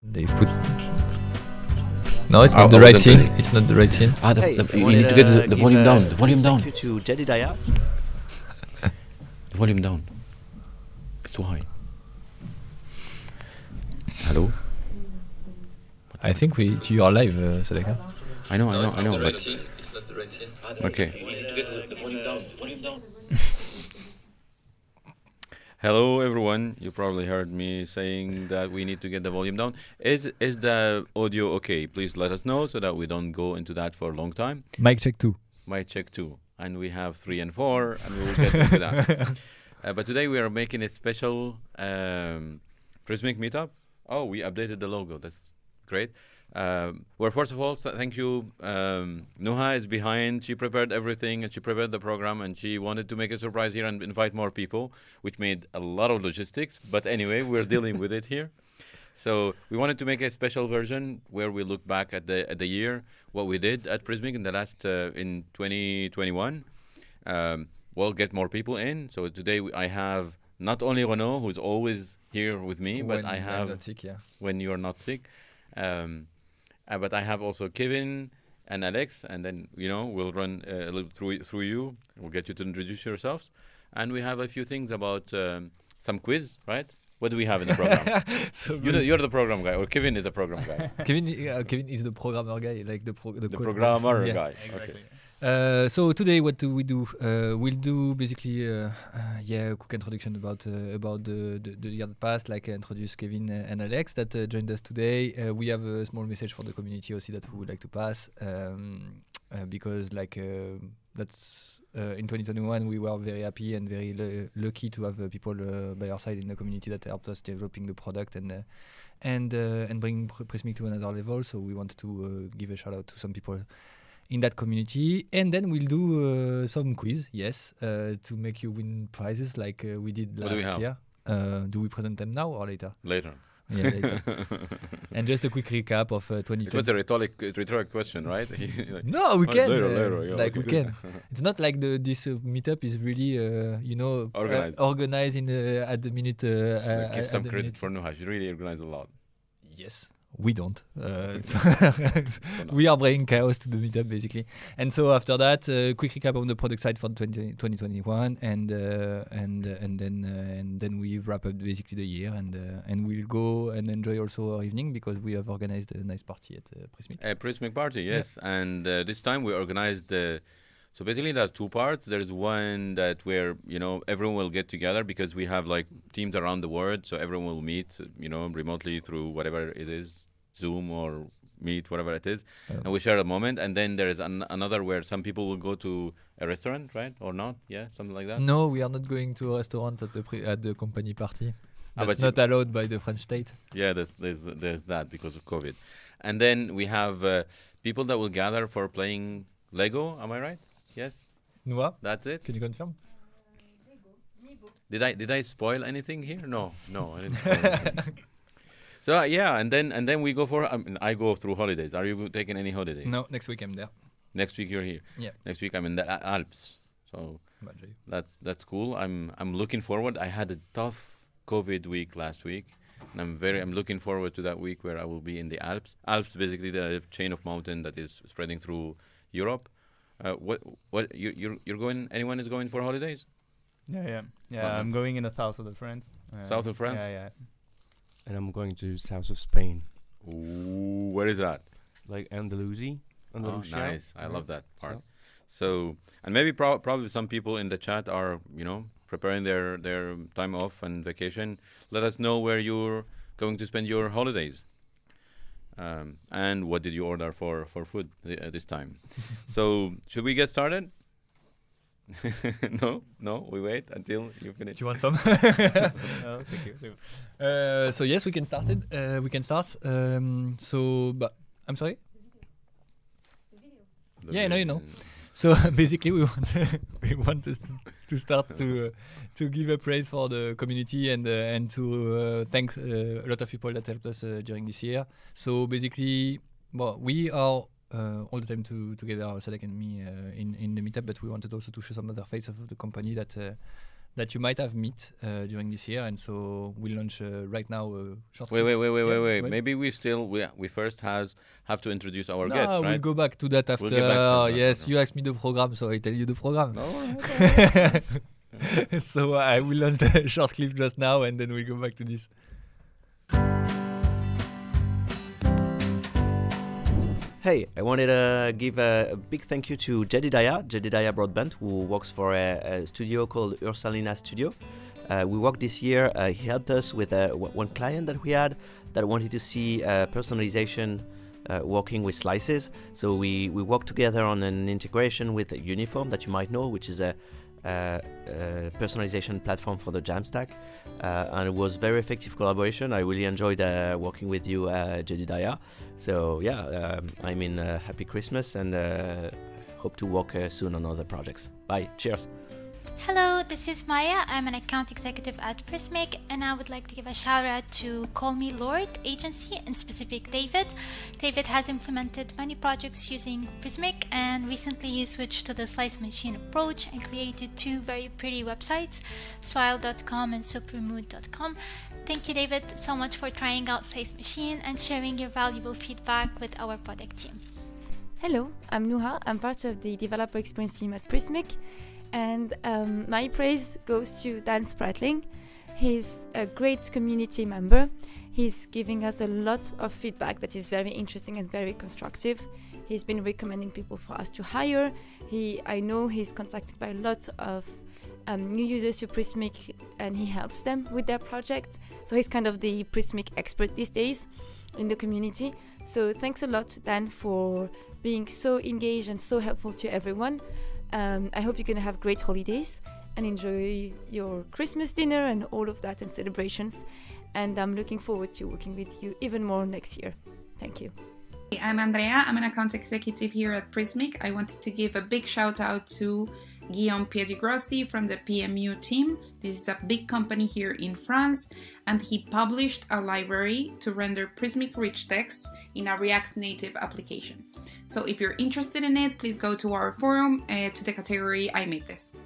They put. No, it's not the right scene. It's not the right scene. You need to get the volume down. The volume down. Thank you to Jedediah. The volume down. It's too high. Hello? I think you are live, Sadeka. I know. It's not the right scene. Okay. You need to get the volume down. The volume down. Hello, everyone. You probably heard me saying that we need to get the volume down. Is the audio okay? Please let us know so that we don't go into that for a long time. Mic check 2. Mic check 2. And we have 3 and 4, and we will get into that. But today we are making a special Prismic Meetup. Oh, we updated the logo. That's great. Well, first of all, thank you. Nuha is behind. She prepared everything, and she prepared the program, and she wanted to make a surprise here and invite more people, which made a lot of logistics. But anyway, we're dealing with it here. So we wanted to make a special version where we look back at the year, what we did at Prismic in the last in 2021. We'll get more people in. So today I have not only Renaud, who's always here with me, but I have I'm not sick, yeah. When you're not sick. But I have also Kevin and Alex, and then we'll run a little through you. We'll get you to introduce yourselves, and we have a few things about some quiz, right? What do we have in the program? So you're the program guy, or Kevin is the program guy. Kevin is the programmer guy, like the programmer guy. Exactly. Okay. So today, what do we do? We'll do basically a quick introduction about the year that passed, like introduce Kevin and Alex that joined us today. We have a small message for the community also that we would like to pass because that's in 2021 we were very happy and very lucky to have people by our side in the community that helped us developing the product and bring Prismic to another level. So we wanted to give a shout out to some people in that community, and then we'll do some quiz, to make you win prizes like we did last year. Do we present them now or later? Later. Yeah, later. And just a quick recap of 2020. It was a rhetoric question, right? No, we can. Later, yeah, we can. It's not like this meetup is really, organized at the minute. Give some credit for Nuha. She really organized a lot. Yes. We don't. We are bringing chaos to the meetup, basically. And so after that, quick recap on the product side for 2021, and then we wrap up basically the year, and we'll go and enjoy also our evening because we have organized a nice party at Prismic. A Prismic party, yes. Yeah. And this time we organized. So basically, there are 2 parts. There's one that where everyone will get together because we have like teams around the world, so everyone will meet remotely through whatever it is, Zoom or Meet, whatever it is, and we share a moment. And then there is another where some people will go to a restaurant, right, or not? Yeah, something like that. No, we are not going to a restaurant at the company party. That's not allowed by the French state. Yeah, there's that because of COVID. And then we have people that will gather for playing Lego. Am I right? Yes. Noah, that's it. Can you confirm? Did I spoil anything here? No, I didn't spoil anything. So and then we go for. I go through holidays. Are you taking any holidays? No, next week I'm there. Next week you're here. Yeah. Next week I'm in the Alps. So that's cool. I'm looking forward. I had a tough COVID week last week, and I'm looking forward to that week where I will be in the Alps. Alps basically the chain of mountain that is spreading through Europe. What you're going? Anyone is going for holidays? Yeah. I'm going in the south of the France. South of France. Yeah. And I'm going to south of Spain. Ooh, where is that? Like Andalusia. Oh, nice. I love that part. So, and maybe probably some people in the chat are, preparing their time off and vacation. Let us know where you're going to spend your holidays. And what did you order for food this time? So, should we get started? No, we wait until you finish. Do you want some? No, thank you. So yes, we can start. But I'm sorry. The video. Yeah, no. So basically, we want to start to give a praise for the community and to thank a lot of people that helped us during this year. So basically, well, we are all the time together, Sadek and me, in the meetup, but we wanted also to show some other face of the company that you might have met during this year, and so we'll launch right now a short. Wait. Maybe we first have to introduce our guests, right? We'll go back to that after. We'll get back to that. Yes, Okay. you asked me the program, so I tell you the program. No. So I will launch a short clip just now, and then we'll go back to this. Hey, I wanted to give a big thank you to Jedediah Broadband, who works for a studio called Ursalina Studio. We worked this year. He helped us with one client that we had that wanted to see personalization working with slices. So we worked together on an integration with Uniform that you might know, which is a personalization platform for the Jamstack, and it was very effective collaboration. I really enjoyed working with you, Jedediah. So yeah, I mean, happy Christmas, and hope to work soon on other projects. Bye, cheers. Hello, this is Maya. I'm an account executive at Prismic, and I would like to give a shout out to Call Me Lord agency, in specific David. David has implemented many projects using Prismic, and recently he switched to the slice machine approach and created 2 very pretty websites, swile.com and supermood.com. Thank you, David, so much for trying out Slice Machine and sharing your valuable feedback with our product team. Hello, I'm Nuha. I'm part of the developer experience team at Prismic. And my praise goes to Dan Spratling. He's a great community member. He's giving us a lot of feedback that is very interesting and very constructive. He's been recommending people for us to hire. I know he's contacted by a lot of new users to Prismic, and he helps them with their project. So he's kind of the Prismic expert these days in the community. So thanks a lot, Dan, for being so engaged and so helpful to everyone. I hope you're going to have great holidays and enjoy your Christmas dinner and all of that and celebrations. And I'm looking forward to working with you even more next year. Thank you. Hey, I'm Andrea. I'm an account executive here at Prismic. I wanted to give a big shout out to Guillaume Piedigrossi from the PMU team. This is a big company here in France, and he published a library to render Prismic rich text in a React Native application. So if you're interested in it, please go to our forum to the category I made this.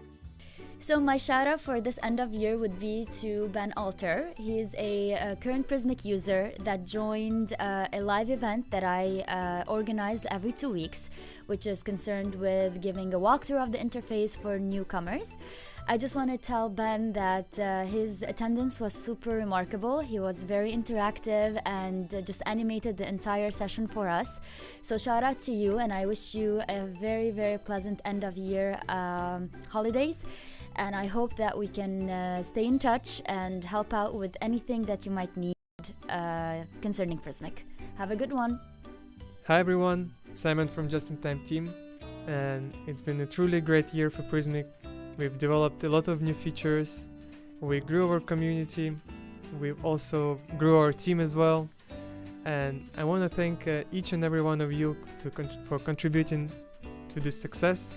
So my shout out for this end of year would be to Ben Alter. He's a current Prismic user that joined a live event that I organized every 2 weeks, which is concerned with giving a walkthrough of the interface for newcomers. I just want to tell Ben that his attendance was super remarkable. He was very interactive and just animated the entire session for us. So shout out to you, and I wish you a very, very pleasant end of year holidays. And I hope that we can stay in touch and help out with anything that you might need concerning Prismic. Have a good one. Hi everyone, Simon from Just In Time team, and it's been a truly great year for Prismic. We've developed a lot of new features, we grew our community, we also grew our team as well, and I want to thank each and every one of you for contributing to this success.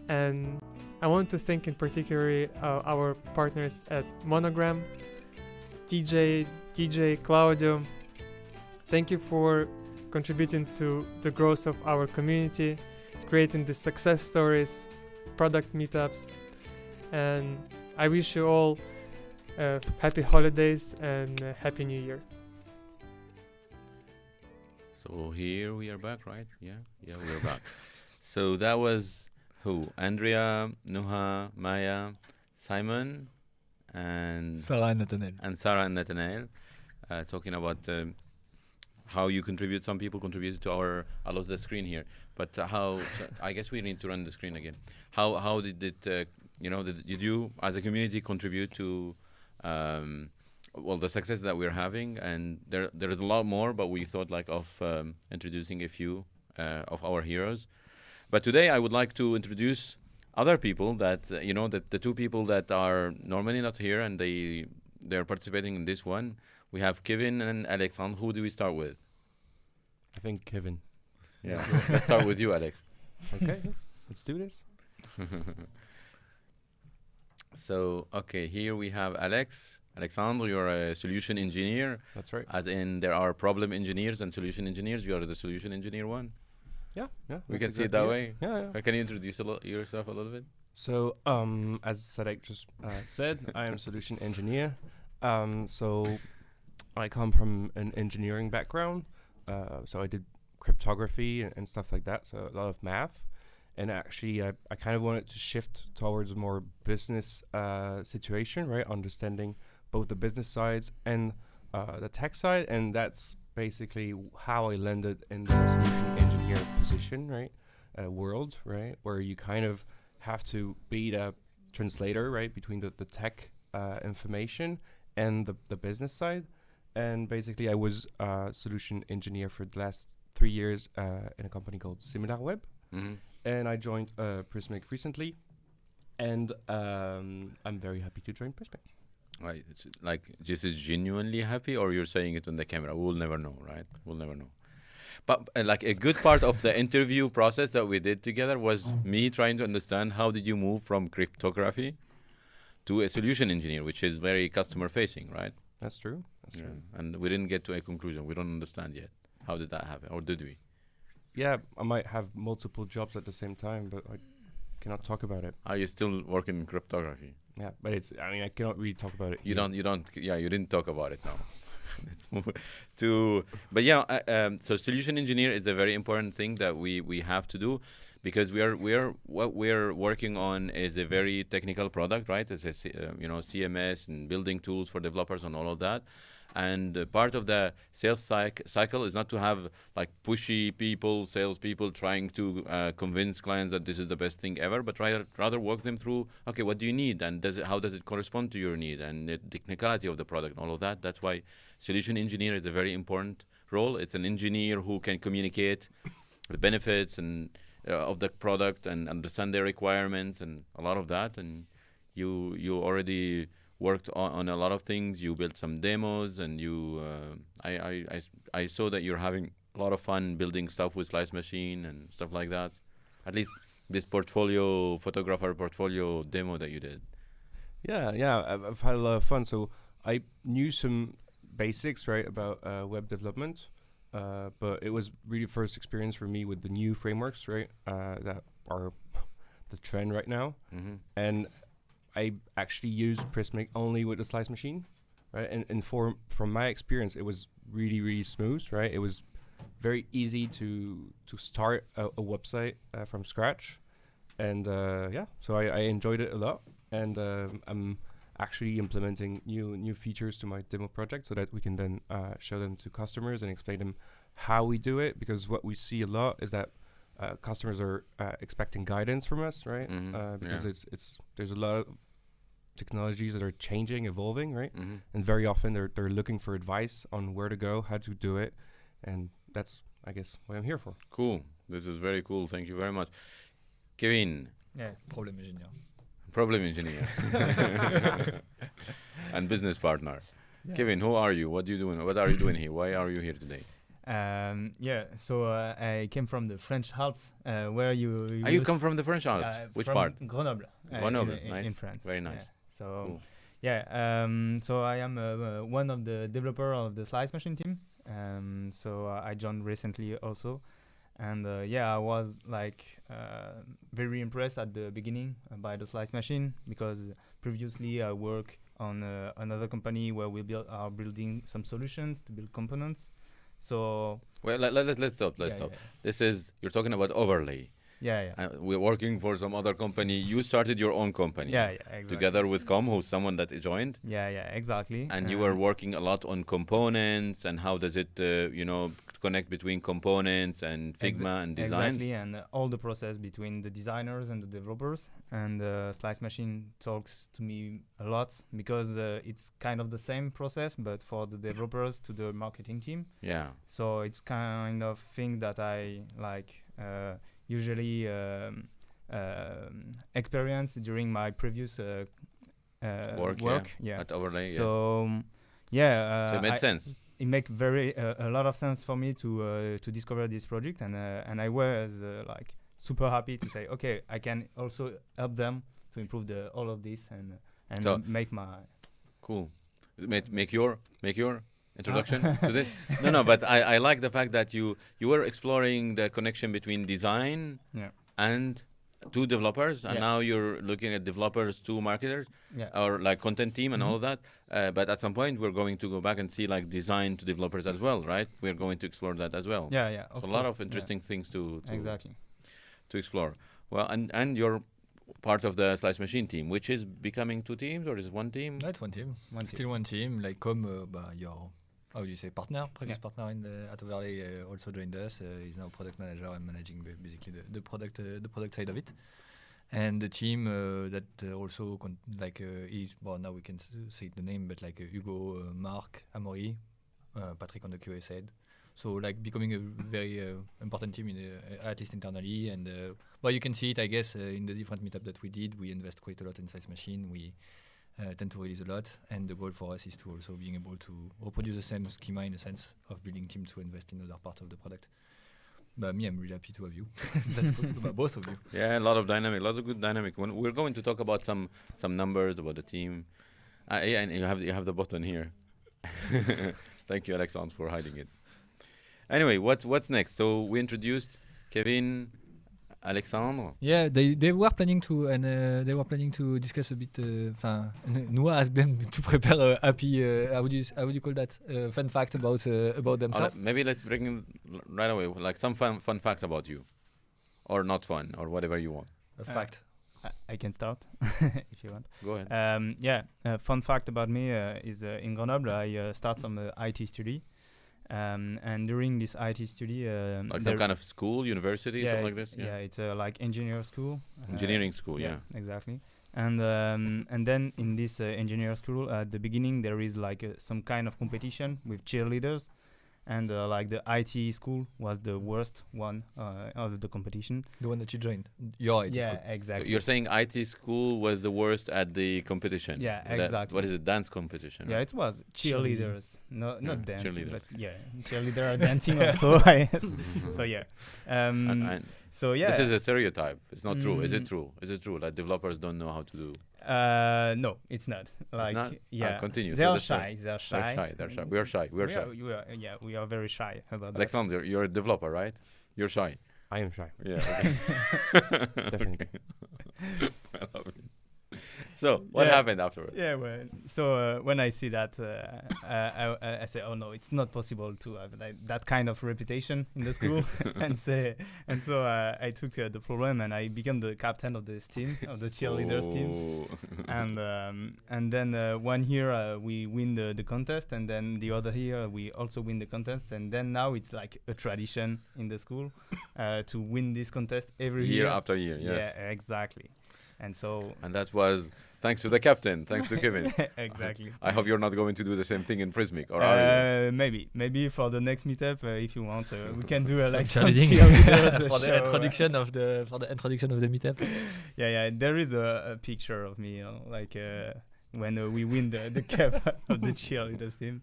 And I want to thank in particular our partners at Monogram, TJ, Claudio. Thank you for contributing to the growth of our community, creating the success stories, product meetups, and I wish you all happy holidays and happy new year. So here we are back, right? Yeah, we're back. So that was who? Andrea, Nuha, Maya, Simon, and Sarah and Nathanael, talking about how you contribute. Some people contributed to our. I lost the screen here, but how? I guess we need to run the screen again. How did it? Did you as a community contribute to? The success that we're having, and there is a lot more, but we thought of introducing a few of our heroes. But today I would like to introduce other people that the two people that are normally not here, and they're participating in this one. We have Kevin and Alexandre. Who do we start with? I think Kevin. Yeah, let's start with you, Alex. Okay. Let's do this. So, okay, here we have Alexandre, you're a solution engineer. That's right. As in, there are problem engineers and solution engineers. You are the solution engineer one. Yeah. We that's can see it that exactly way. Yeah. Can you introduce yourself a little bit? So, as Sadek just said, I am a solution engineer. So, I come from an engineering background. So I did cryptography and stuff like that. So a lot of math. And actually, I kind of wanted to shift towards a more business situation, right? Understanding both the business sides and the tech side. And that's basically how I landed in the solution engineer position, right? World, right? Where you kind of have to be the translator, right? Between the tech information and the business side. And basically, I was a solution engineer for the last 3 years in a company called SimilarWeb. Mm-hmm. And I joined Prismic recently, and I'm very happy to join Prismic. Right. It's like, this is genuinely happy, or you're saying it on the camera? We'll never know, right? We'll never know. But like a good part of the interview process that we did together was me trying to understand how did you move from cryptography to a solution engineer, which is very customer facing, right? That's true. That's true. And we didn't get to a conclusion. We don't understand yet. How did that happen, or did we? Yeah, I might have multiple jobs at the same time, but I cannot talk about it. Are you still working in cryptography? Yeah, but I cannot really talk about it. You didn't talk about it now. Let's move to, but yeah, so solution engineer is a very important thing that we have to do, because what we're working on is a very technical product, right? It's a CMS and building tools for developers and all of that. And part of the sales cycle is not to have like pushy salespeople trying to convince clients that this is the best thing ever, but rather walk them through, okay, what do you need, and how does it correspond to your need, and the technicality of the product and all of that. That's why solution engineer is a very important role. It's an engineer who can communicate the benefits and of the product and understand their requirements and a lot of that. And you already worked on a lot of things. You built some demos, and I saw that you're having a lot of fun building stuff with Slice Machine and stuff like that. At least this photographer portfolio demo that you did. Yeah, I've had a lot of fun. So I knew some basics, right, about web development, but it was really first experience for me with the new frameworks, right, that are the trend right now. Mm-hmm. And I actually used Prismic only with the Slice Machine, right? And from my experience, it was really, really smooth, right? It was very easy to start a website from scratch. And so I enjoyed it a lot. And I'm actually implementing new features to my demo project so that we can then show them to customers and explain them how we do it. Because what we see a lot is that customers are expecting guidance from us, right? Mm-hmm. Because there's a lot of technologies that are changing, evolving, right? Mm-hmm. And very often they're looking for advice on where to go, how to do it, and that's, I guess, what I'm here for. Cool. This is very cool. Thank you very much, Kevin. Yeah, problem engineer. And business partner. Yeah. Kevin, who are you? What are you doing? What are you doing here? Why are you here today? So I came from the French Alps, where you come from the French Alps? Which from part? Grenoble. Grenoble, in, nice. in France. Very nice. Yeah. So Cool. so I am one of the developer of the Slice Machine team. So I joined recently also, and I was like very impressed at the beginning by the Slice Machine, because previously I worked on another company where we are building some solutions to build components. So let's stop. This is, you're talking about overlay. Yeah. We're working for some other company. You started your own company. Yeah, exactly. Together with Com, who's someone that joined. Yeah, exactly. And you were working a lot on components and how does it, connect between components and Figma and designs. Exactly, and all the process between the designers and the developers. And Slice Machine talks to me a lot, because it's kind of the same process, but for the developers to the marketing team. Yeah. So it's kind of thing that I usually experience during my previous work. At overlay. So so it made sense. It makes very a lot of sense for me to discover this project, and I was super happy to say, okay, I can also help them to improve all of this and So- make my Cool. Make your introduction to this. No, but I like the fact that you were exploring the connection between design Yeah. and to developers, and Yeah. now you're looking at developers to marketers, yeah or like content team and all of that. But at some point, we're going to go back and see like design to developers as well, right? We're going to explore that as well. yeah So a lot of interesting things to exactly. to explore. Well, and you're part of the Slice Machine team, which is becoming 2 teams, or is it 1 team? That's one team. Still one team. Like your how do you say partner, previous partner in at Overlay also joined us. He's now product manager and managing basically the product side of it. And the team that also is now we can say the name, but like Hugo, Marc, Amaury, Patrick on the QA side. So like becoming a very important team at least internally, and you can see it, I guess, in the different meetup that we did. We invest quite a lot in Slice Machine. We tend to release a lot, and the goal for us is to also being able to reproduce the same schema in a sense of building teams to invest in other parts of the product. But me, I'm really happy to have you. That's cool. About both of you. Yeah, a lot of dynamic, lots of good dynamic. When we're going to talk about some numbers about the team. Yeah, and you have the button here. Thank you, Alexandre, for hiding it. Anyway, what's next? So we introduced Kevin, Alexandre. Yeah, they were planning to discuss a bit. Noah asked them to prepare a happy. How would you call that? Fun fact about themselves. Maybe let's bring in right away, like some fun facts about you, or not fun, or whatever you want. A fact. I can start if you want. Go ahead. Fun fact about me is in Grenoble I start some IT study. And during this IT study, like some kind of school, university, something like this. Yeah, it's like engineer school. Engineering school, yeah. Exactly. And then in this engineer school, at the beginning there is like some kind of competition with cheerleaders, and like the IT school was the worst one of the competition. The one that you joined, your IT school. Yeah, exactly. So you're saying IT school was the worst at the competition. Yeah, That- exactly. What is it? Dance competition. Yeah, right? it was cheerleaders, not Yeah, dancing, cheerleaders. but yeah, cheerleader are dancing also. I guess. So yeah, And so yeah. this is a stereotype. It's not true. Is it Mm. true? Is it true that developers don't know how to do? No, it's not. Like not? yeah, Continue. They So are the story. shy. They are They're shy. shy. They're shy. We are shy. We are shy. We are very shy about that. Alexander, you're a developer, right? You're shy. I am shy. Yeah. Okay. Definitely. Okay. I love it. So what Yeah. happened afterwards? Yeah, well, so when I see that, I say, oh no, it's not possible to have that kind of reputation in the school, and so I took the problem and I became the captain of this team, of the cheerleaders team, Oh. and then 1 year we win the contest, and then the other year we also win the contest, and then now it's like a tradition in the school to win this contest every year year. after year. Yes. Yeah, exactly. And so And that was thanks to the captain, thanks to Kevin. exactly. I hope you're not going to do the same thing in Prismic, or are you? Maybe for the next meetup, if you want, we can do Some like some cheerleading cheerleaders for the show. introduction of the meetup. Yeah. There is a picture of me, like when we win the cup of the cheerleaders team.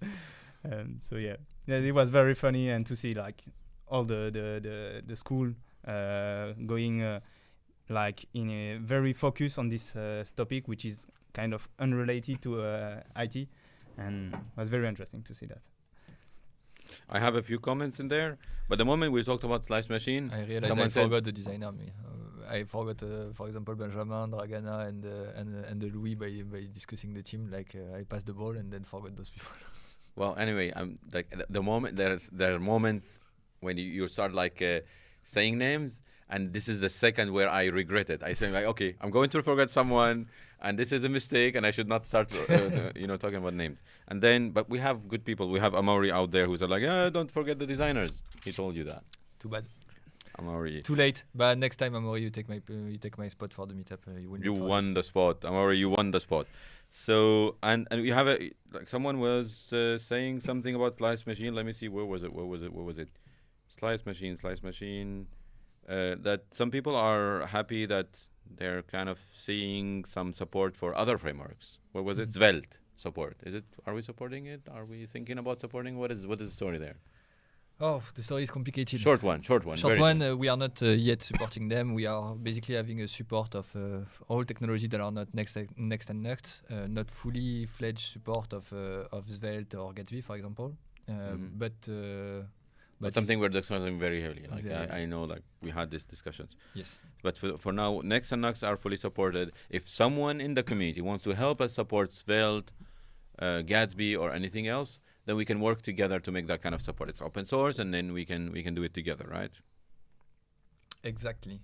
So yeah, it was very funny, and to see like all the school going. Like in a very focus on this topic, which is kind of unrelated to IT, and it was very interesting to see that. I have a few comments in there, but the moment we talked about Slice Machine, I realized someone I said- forgot the designer. I forgot, for example, Benjamin, Dragana, and the Louis by discussing the team. Like I passed the ball and then forgot those people. well, anyway, I'm like the moment there are moments when you start like saying names, and this is the second where I regret it. I say like, okay, I'm going to forget someone, and this is a mistake, and I should not start, talking about names. And then, but we have good people. We have Amaury out there who's like, don't forget the designers. He told you that. Too bad. Amaury. Too late. But next time, Amaury, you take my spot for the meetup. You won the spot, Amaury. You won the spot. So and we have someone was saying something about Slice Machine. Let me see. Where was it? Slice Machine. That some people are happy that they're kind of seeing some support for other frameworks. What was it? Svelte support. Is it? Are we supporting it? Are we thinking about supporting? What is the story there? Oh, the story is complicated. Short one. Short very one, short. we are not yet supporting them. We are basically having a support of all technology that are not Next and Next, not fully fledged support of Svelte or Gatsby, for example. But Something we're discussing very heavily. Like Yeah. I know, like we had these discussions. yes, But for now, Next and Next are fully supported. If someone in the community wants to help us support Svelte, Gatsby, or anything else, then we can work together to make that kind of support. It's open source, and then we can do it together, right? exactly.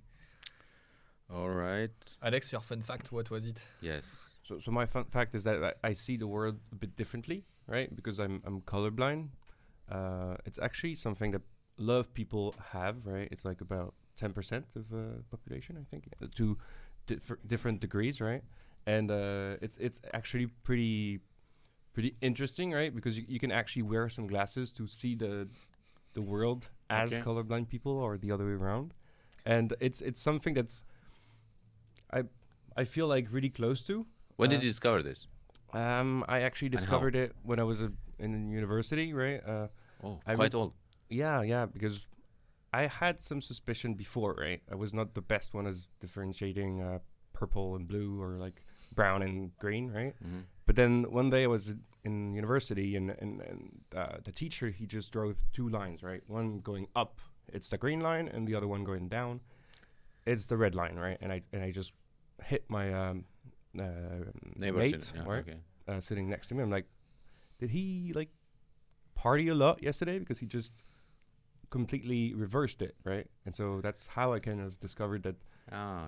All right. Alex, your fun fact, what was it? Yes. So my fun fact is that I see the world a bit differently, right? Because I'm colorblind. It's actually something that a lot of people have, right? It's like about 10% of the population, I think, to different degrees, right? And it's actually pretty interesting, right? Because you can actually wear some glasses to see the world as Okay. colorblind people, or the other way around. And it's something that's I feel like really close to. When did you discover this? I actually And how? discovered it when I was in university, right? I Quite re- old. Yeah, because I had some suspicion before, right? I was not the best one as differentiating purple and blue, or like brown and green, right? Mhm. But then one day I was in university, and the teacher, he just drove 2 lines, right? One going up, it's the green line, and the other one going down, it's the red line, right? And I just hit my Neighbor mate, said- yeah, right? okay. Sitting next to me. I'm like, did he like party a lot yesterday? Because he just completely reversed it, right? And so that's how I kind of discovered that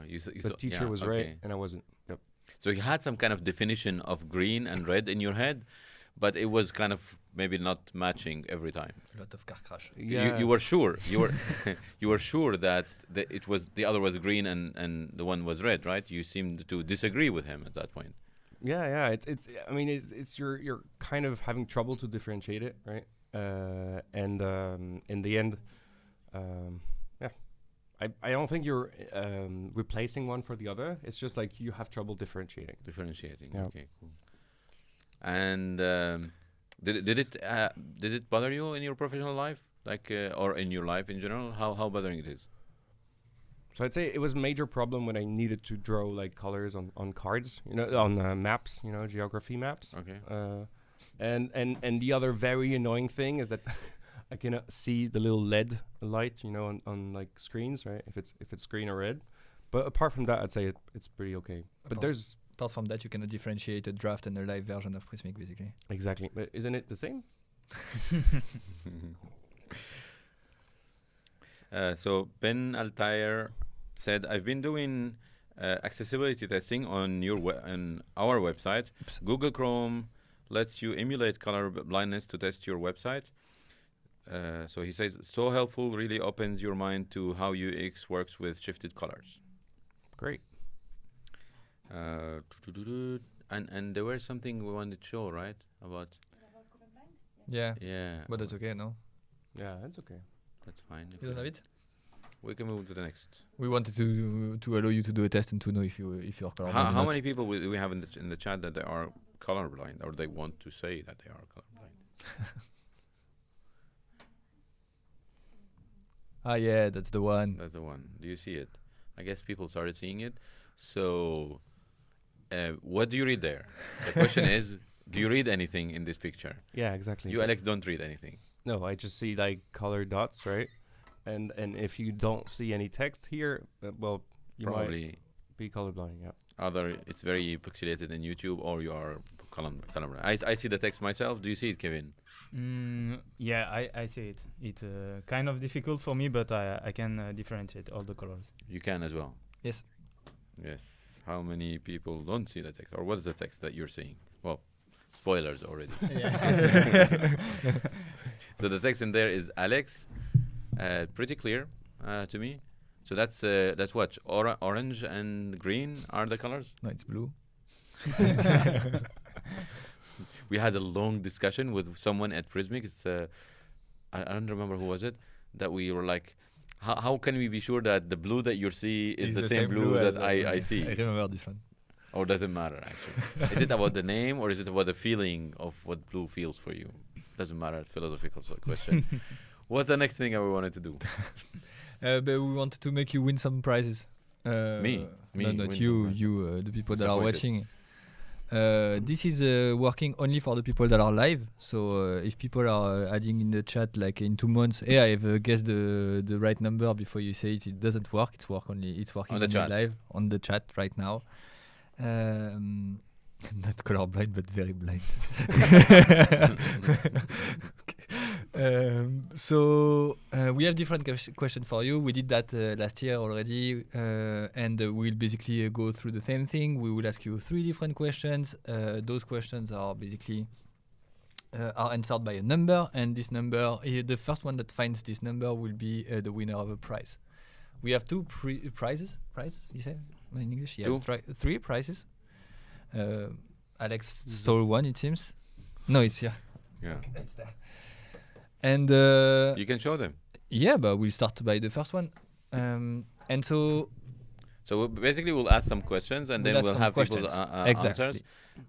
You the teacher was right and I wasn't. Yep. So you had some kind of definition of green and red in your head, but it was kind of maybe not matching every time. A lot of car crash. You were sure. You were you were sure that it was the other was green and the one was red, right? You seemed to disagree with him at that point. Yeah. It's. I mean, it's you're kind of having trouble to differentiate it, right? And in the end, yeah. I don't think you're replacing one for the other. It's just like you have trouble differentiating. Yeah. Okay, cool. And did it bother you in your professional life, like or in your life in general? How bothering it is? So I'd say it was a major problem when I needed to draw like colors on cards, on maps, geography maps. Okay. And the other very annoying thing is that I cannot see the little LED light, on like screens, right? If it's green or red. But apart from that, I'd say it's pretty okay. But there's Apart from that, you cannot differentiate a draft and a live version of Prismic, basically. exactly. But isn't it the same? So Ben Altair said, "I've been doing accessibility testing on on our website. Oops. Google Chrome lets you emulate color blindness to test your website. So he says, so helpful, really opens your mind to how UX works with shifted colors. Great. And there was something we wanted to show, right? About Yeah. yeah. But that's okay, no? Yeah, that's okay. That's fine. If You don't have it? We can move to the next. We wanted to allow you to do a test and to know if you're colorblind. or How not. many people we have in the chat that they are colorblind, or they want to say that they are colorblind? Ah, yeah, that's the one. That's the one. Do you see it? I guess people started seeing it. So, what do you read there? The question is, do you read anything in this picture? Yeah, exactly. You, So- Alex, don't read anything. No, I just see like colored dots, right? And if you don't see any text here, well, you might Probably be colorblind. Yeah. either it's very pixelated in YouTube or you are colorblind. I see the text myself. Do you see it, Kevin? Yeah, I see it. It's kind of difficult for me, but I can differentiate all the colors. You can as well. Yes. Yes. How many people don't see the text, or what is the text that you're seeing? Well, spoilers already. So the text in there is Alex, pretty clear to me. So that's what orange and green are the colors. No, it's blue. We had a long discussion with someone at Prismic. It's I don't remember who was it, that we were like, how can we be sure that the blue that you see is the same blue that I see? I remember this one. Or does it matter, actually? Is it about the name, or is it about the feeling of what blue feels for you? Doesn't matter, philosophical question. What's the next thing we wanted to do? But we wanted to make you win some prizes. Me? No, not win you. some prizes. You, the people that are Disappointed. watching. This is working only for the people that are live. So if people are adding in the chat like in 2 months, hey, I have guessed the right number before you say it. It doesn't work. It's working On the only chat. live on the chat right now. Not colorblind, but very blind. So we have different questions for you. We did that last year already, and we'll basically go through the same thing. We will ask you 3 different questions. Those questions are basically are answered by a number, and this number, the first one that finds this number will be the winner of a prize. We have 2 prizes. Prizes, you say in English? Yeah, 3 prizes. Alex stole one, it seems. No, it's here. Yeah. It's there. And You can show them. yeah, but we'll start by the first one. And so Basically, we'll ask some questions, and We'll then ask we'll some have people's questions. Exactly. answers.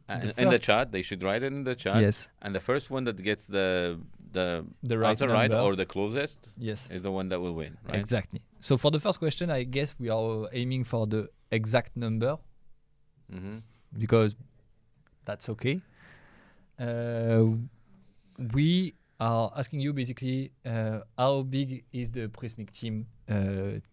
The In the first- chat, they should write it in the chat. yes, And the first one that gets the the answer right number. or the closest Yes, is the one that will win, right? exactly. So for the first question, I guess we are aiming for the exact number Mm-hmm. because that's okay. We are asking you basically how big is the Prismic team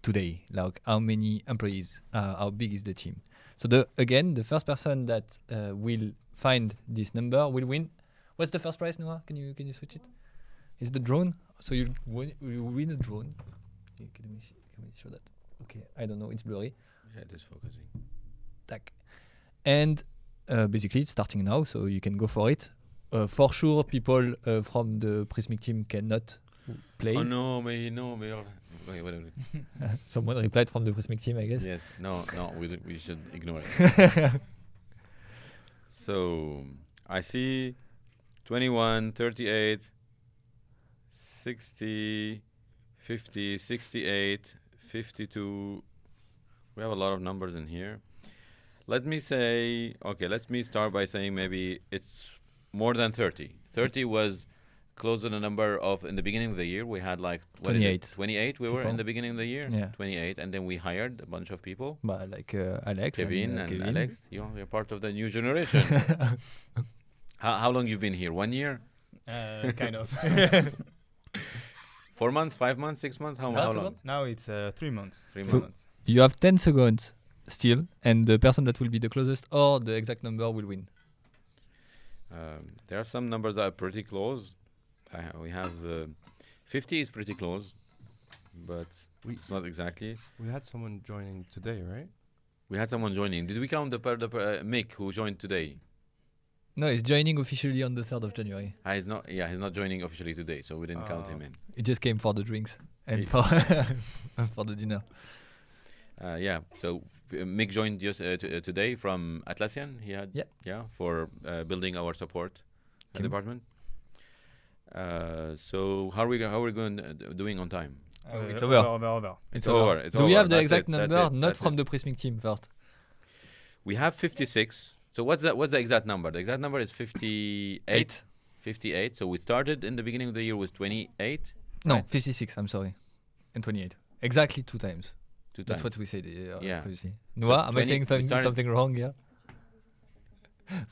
today? Like how many employees? How big is the team? So again, the first person that will find this number will win. What's the first prize, Noah? Can you switch it? It's the drone. So you win a drone. Can we show that? Okay, I don't know. It's blurry. Yeah, it is focusing. Tac. And basically, it's starting now, so you can go for it. For sure, people from the Prismic team cannot play. Oh no, mais wait, whatever. Someone replied from the Prismic team, I guess. Yes, no, we should ignore it. So I see 21, 38, 60, 50, 68, 52. We have a lot of numbers in here. Let me start by saying maybe it's more than 30. 30 was close to the number of, in the beginning of the year, we had like, what is it? 28. 28 we were in People. the beginning of the year? Yeah. 28, and then we hired a bunch of people. But like Alex Kevin and and Alex, you're part of the new generation. How long you've been here? 1 year? Kind of. 4 months? 5 months? 6 months? How long? Now it's 3 months. 3 So- months. You have 10 seconds still, and the person that will be the closest or the exact number will win. There are some numbers that are pretty close. We have 50 is pretty close, but it's not exactly. We had someone joining today, right? We had someone joining. Did we count the Mick who joined today? No, he's joining officially on the 3rd of January. He's not joining officially today, so we didn't count him in. He just came for the drinks and He- for for the dinner. So Mick joined just today from Atlassian. He had for building our support Okay. department. So how are we doing on time? It's over. Over. It's over. over. It's Do we over. have the That's exact it. That's number? it. Not That's from it. the Prismic team first. We have 56. So what's the exact number? The exact number is 58. 58. So we started in the beginning of the year with 28. No, Right. 56. I'm sorry, and 28. Exactly 2 times. Two That's times. what we said Yeah. previously. Noah, am I 20 saying we started- something wrong here?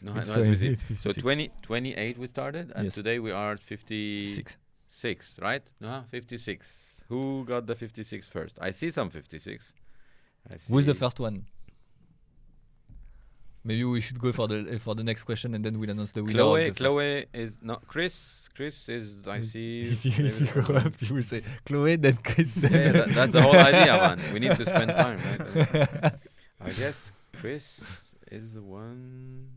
No, It's no, 20, it's it's 56. So 28 we started, and Yes. today we are at 56, 6. right? No, 56. Who got the 56 first? I see some 56. Who's the first one? Maybe we should go for the next question and then we'll announce the winner. of the Chloe is not Chris. Chris is I see. If you maybe the go first one. up, you will say Chloe, then Chris. Then Yeah, that's the whole idea, man. We need to spend time, right? I guess Chris is the one,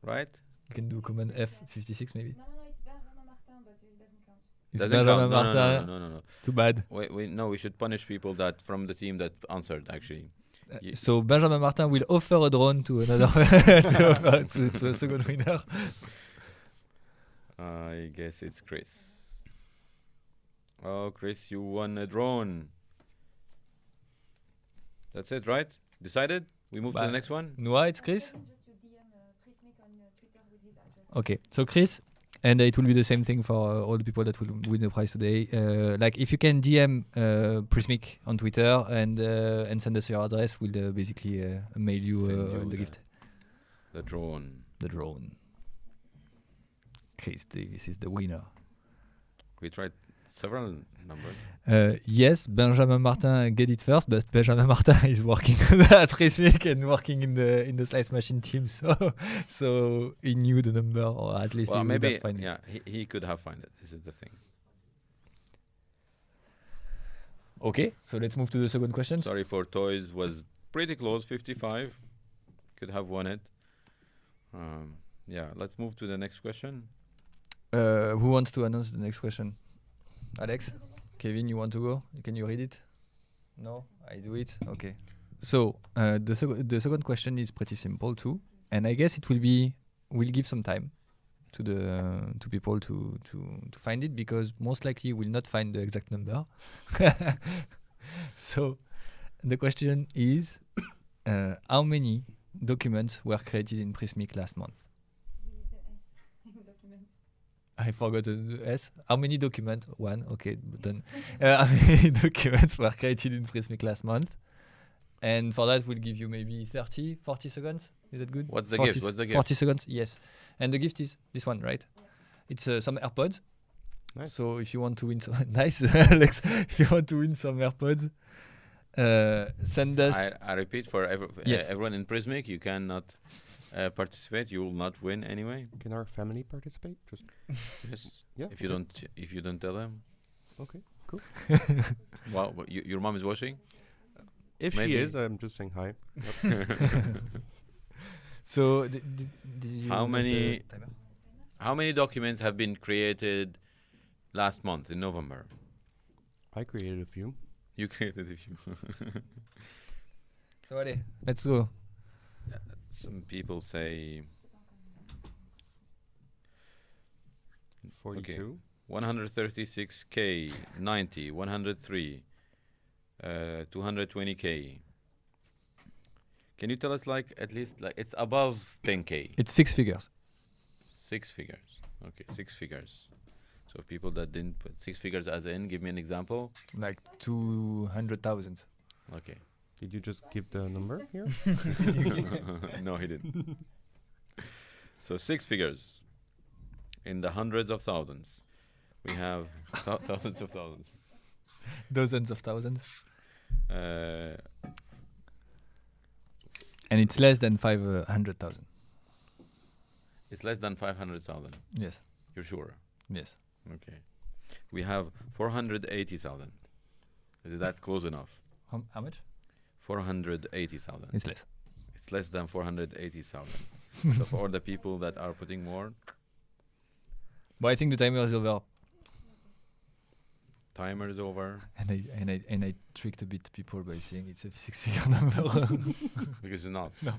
right? You can do command F56 maybe. No, it's Benjamin Martin, but it doesn't count. It's Doesn't Benjamin count. Martin. No. Too bad. We should punish people that from the team that answered actually. Ye- So Benjamin Martin will offer a drone to another to a second winner. I guess it's Chris. Oh, Chris, you won a drone. That's it, right? Decided? We move to the Bah, next one? Noah, it's Chris. Okay, so Chris, And it will be the same thing for all the people that will win the prize today. Like if you can DM Prismic on Twitter and send us your address, we'll basically mail you the gift. The drone. The drone. Chris Davis is the winner. We tried several numbers. Yes, Benjamin Martin get it first, but Benjamin Martin is working at Prismic and working in the Slice Machine team, so he knew the number, or at least he would have found it. He could have found it. This is the thing. Okay, so let's move to the second question. Sorry for toys, was pretty close, 55. Could have won it. Yeah, let's move to the next question. Who wants to announce the next question? Alex? Kevin, you want to go? Can you read it? No? I do it? Okay. So, the second question is pretty simple too. And I guess it will be, we'll give some time to people to find it, because most likely we'll not find the exact number. So, the question is, how many documents were created in Prismic last month? I forgot the S. How many documents? One. Okay, done. How many documents were created in Prismic last month? And for that, we'll give you maybe 30, 40 seconds. Is that good? What's the gift? What's the gift? 40 seconds, yes. And the gift is this one, right? It's some AirPods. Nice. So if you want to win some... nice, Alex. If you want to win some AirPods, send us... I repeat for everyone in Prismic, you cannot participate. You will not win anyway. Can our family participate? Just Yes. yeah. If you don't tell them. Okay. Cool. Wow. Your mom is watching. If Maybe. she is, I'm just saying hi. So did you How watch many- the timer? How many documents have been created last month in November? I created a few. You created a few. So allez, let's go. Some people say 42. 136K, 90, 103, 220K. Can you tell us, like, at least, like, it's above 10K? It's 6 figures. 6 figures. Okay, 6 figures. So people that didn't put 6 figures as in, give me an example. Like 200,000. Okay. Did you just give the number here? No, he didn't. So 6 figures in the hundreds of thousands. We have thousands of thousands. Dozens of thousands. Uh, And it's less than 500,000. it's less than 500,000. Yes. You're sure? Yes. Okay. We have 480,000. Is that close enough? How much? 480,000. It's less. It's less than 480,000. So for all the people that are putting more, But I think the timer is over. timer is over And I tricked a bit people by saying it's a 6-figure number. because it's not. No.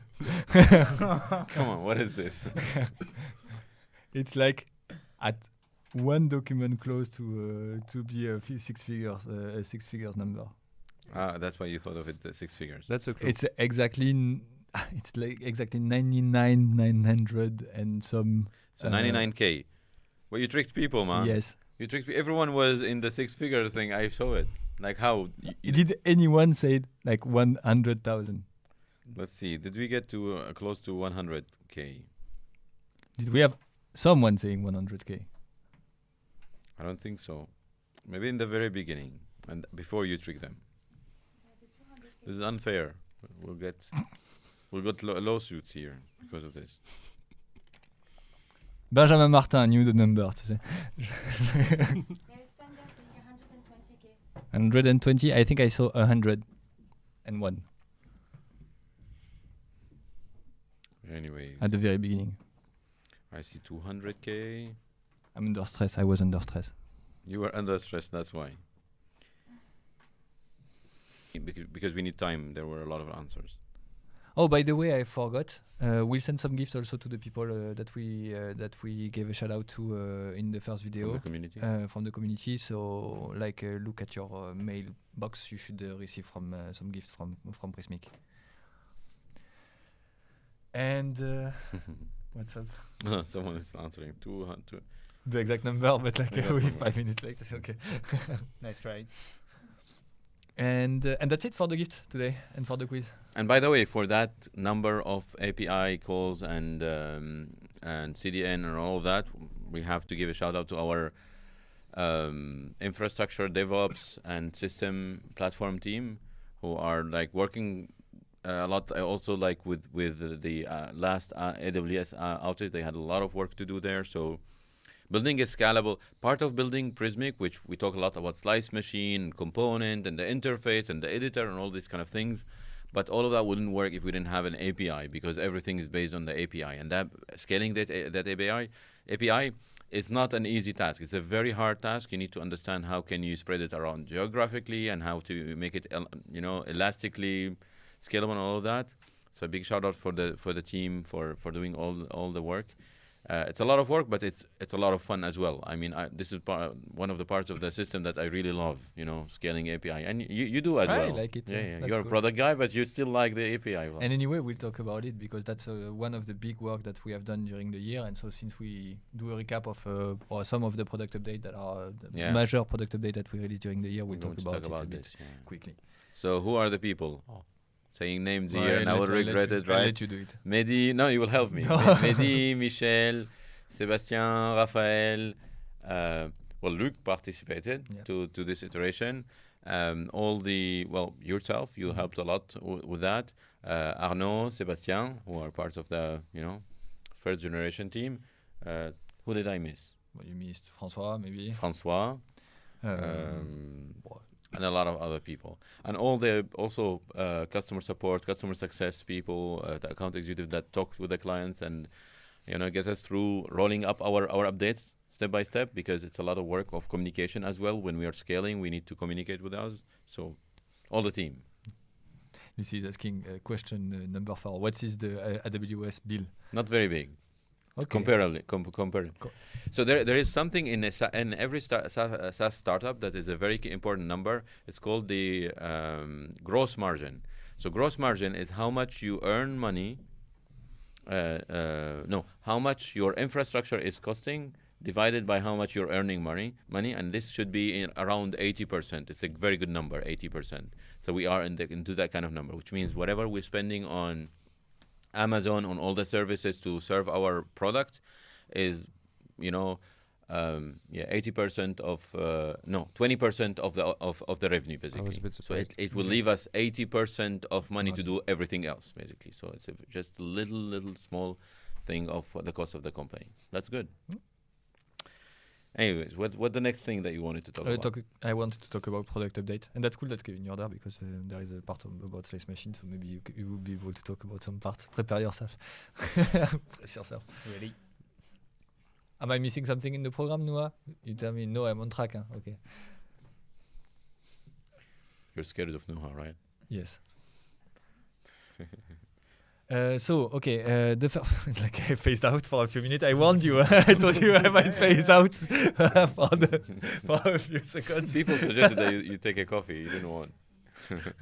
Come on, what is this? It's like at one document close to be a 6 figures number. That's why you thought of it 6 figures. That's a clue. It's exactly it's like exactly 99,900 and some. So 99K. Well, you tricked people, man. Yes. You tricked everyone was in the 6 figures thing. I saw it. Like how? Did anyone say like 100,000? Let's see. Did we get to close to 100K? Did we have someone saying 100K? I don't think so. Maybe in the very beginning and before you trick them. This is unfair. We'll get lawsuits here because of this. Benjamin Martin knew the number, tu sais. 120, I think I saw 101 Anyway, at the very beginning. I see 200K. I'm under stress. I was under stress. You were under stress, that's why. Because we need time. There were a lot of answers. Oh, by the way, I forgot. We'll send some gifts also to the people that we gave a shout out to in the first video From the community. From the community. So, like, look at your mail box. You should receive some gift from Prismic. And what's up? Someone is answering. the exact number, but like Exact with number. 5 minutes later. Okay. Nice try. And that's it for the gift today and for the quiz. And by the way, for that number of API calls and CDN and all of that, we have to give a shout out to our infrastructure, DevOps, and system platform team, who are like working a lot. Also, like with the last AWS outage, they had a lot of work to do there. So building a scalable part of building Prismic, which we talk a lot about slice machine, component, and the interface and the editor and all these kind of things. But all of that wouldn't work if we didn't have an API, because everything is based on the API. And that scaling that API is not an easy task. It's a very hard task. You need to understand how can you spread it around geographically and how to make it, elastically scalable and all of that. So a big shout out for the team for doing all the work. It's a lot of work, but it's a lot of fun as well. I mean, this is one of the parts of the system that I really love, scaling API. And you do as well. I like it. Yeah. That's You're a cool. product guy, but you still like the API. Well. And anyway, we'll talk about it because that's one of the big work that we have done during the year. And so since we do a recap of or some of the product update that are the major product update that we released during the year, we'll talk about it a bit quickly. So who are the people? Saying names Well, here, and I will regret it, right? I'll let you do it. Mehdi, no, you will help me. Mehdi, Michel, Sébastien, Raphaël. Luc participated to this iteration. Yourself, you helped a lot with that. Arnaud, Sébastien, who are part of the, first generation team. Who did I miss? Well, you missed François, maybe. François. And a lot of other people, and all the also customer support, customer success people, the account executive that talks with the clients and get us through rolling up our updates step by step, because it's a lot of work of communication as well. When we are scaling, we need to communicate with us. So all the team. This is asking question number 4. What is the AWS bill? Not very big. Okay. Comparatively. So there is something in every SaaS startup that is a very important number. It's called the gross margin. So gross margin is how much you earn money, how much your infrastructure is costing divided by how much you're earning money, and this should be around 80%. It's a very good number, 80%. So we are into that kind of number, which means whatever we're spending on Amazon, on all the services to serve our product is 80% of 20% of the revenue, basically. So it will leave us 80% of money to do everything else, basically. So it's just a little small thing of the cost of the company. That's good. Anyways, what the next thing that you wanted to talk about? I wanted to talk about product update, and that's cool that Kevin you're there, because there is a part about Slice Machine, so maybe you will be able to talk about some parts. Prepare yourself. Brace yourself. Ready? Am I missing something in the program, Noah? You tell me. No, I'm on track. Huh? Okay. You're scared of Noah, right? Yes. The first, like I phased out for a few minutes. I warned you. I told you I might phase out for a few seconds. People suggested that you take a coffee. You didn't want.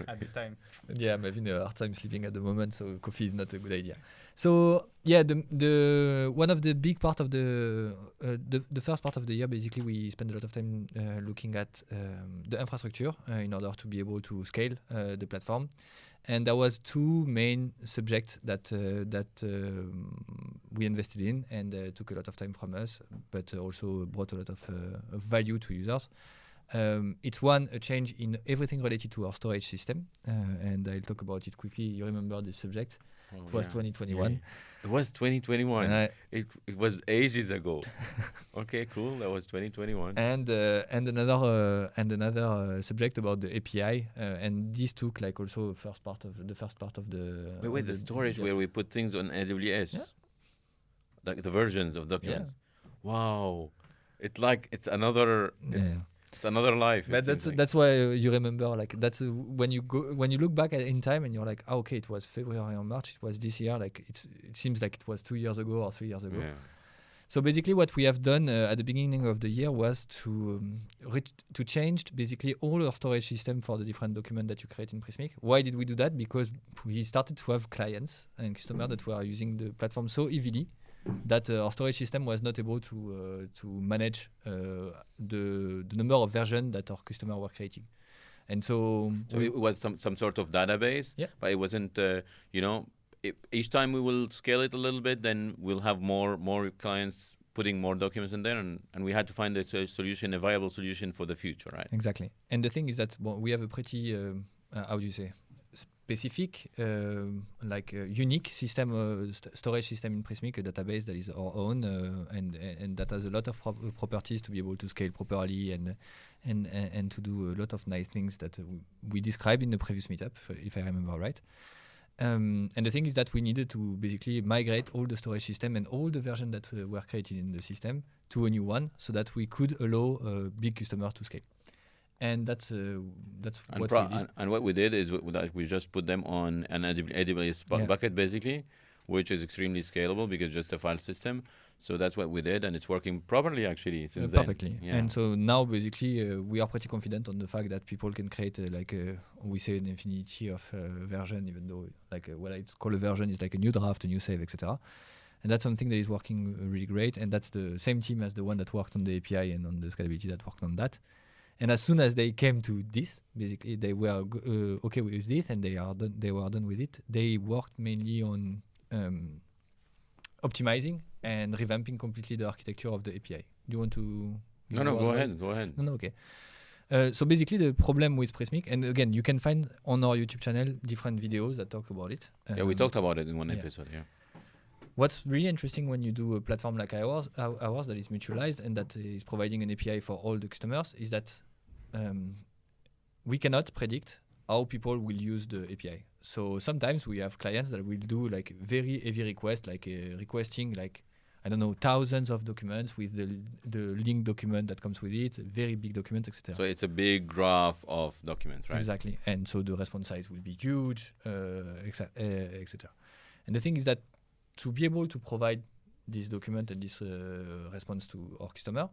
At this time. Yeah, I'm having a hard time sleeping at the moment, so coffee is not a good idea. So yeah, the one of the big part of the first part of the year, basically, we spend a lot of time looking at the infrastructure in order to be able to scale the platform. And there was two main subjects that we invested in and took a lot of time from us, but also brought a lot of value to users. It's one, a change in everything related to our storage system, and I'll talk about it quickly. You remember this subject? It was 2021. Yeah. It was 2021. It was ages ago. Okay, cool. That was 2021. And another subject about the API, and this took like also the first part of the. Wait, the storage where we put things on AWS, like the versions of documents. Yeah. Wow, it's another. It's another life. But that's why you remember, like that's when you look back in time and you're like, okay, it was February or March, it was this year. Like it seems like it was 2 years ago or 3 years ago. Yeah. So basically, what we have done at the beginning of the year was to change basically all our storage system for the different documents that you create in Prismic. Why did we do that? Because we started to have clients and customers that were using the platform so heavily that our storage system was not able to manage the number of versions that our customers were creating. And so it was some sort of database, but it wasn't, each time we will scale it a little bit, then we'll have more clients putting more documents in there, and we had to find a solution, a viable solution for the future, right? Exactly. And the thing is that we have a pretty, how do you say, specific, unique system, storage system in Prismic, a database that is our own, and that has a lot of properties to be able to scale properly and to do a lot of nice things that we described in the previous meetup, if I remember right. And the thing is that we needed to basically migrate all the storage system and all the versions that were created in the system to a new one, so that we could allow big customers to scale. And that's what we did. And what we did is that we just put them on an AWS bucket, basically, which is extremely scalable because just a file system. So that's what we did, and it's working properly actually since perfectly. then. Yeah. And so now basically we are pretty confident on the fact that people can create we say an infinity of version, even though what I call a version is like a new draft, a new save, etc. And that's something that is working really great. And that's the same team as the one that worked on the API and on the scalability that worked on that. And as soon as they came to this, basically they were okay with this, and they were done with it. They worked mainly on optimizing and revamping completely the architecture of the API. Do you want to? No, go ahead. No, okay. So basically the problem with Prismic, and again, you can find on our YouTube channel different videos that talk about it. We talked about it in one episode, What's really interesting when you do a platform like ours that is mutualized and that is providing an API for all the customers is that we cannot predict how people will use the API. So sometimes we have clients that will do like very heavy requests, requesting thousands of documents with the link document that comes with it, very big documents, etc. So it's a big graph of documents, right? Exactly. And so the response size will be huge, etc. And the thing is that to be able to provide this document and this response to our customer,